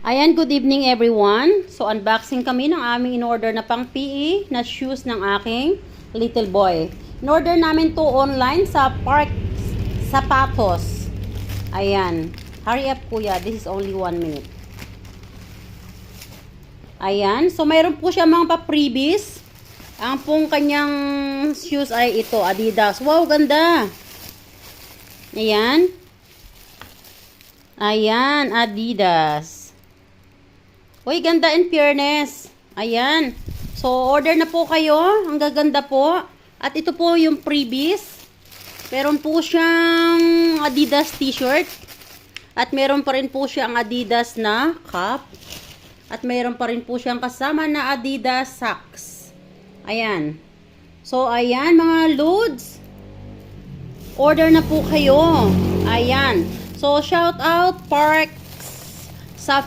Ayan, good evening everyone. So, unboxing kami ng aming in-order na pang PE na shoes ng aking little boy. In-order namin to online sa Park Sapatos. Ayan. Hurry up kuya, this is only 1 minute. Ayan. So, mayroon po siya mga pa-freebies. Ang pong kanyang shoes ay ito, Adidas. Wow, ganda! Ayan. Ayan, Adidas. Uy, ganda in fairness. Ayan. So, order na po kayo. Ang gaganda po. At ito po yung freebies. Meron po siyang Adidas t-shirt. At meron pa rin po siyang Adidas na cap. At meron pa rin po siyang kasama na Adidas socks. Ayan. So, ayan mga loads. Order na po kayo. Ayan. So, shout out Park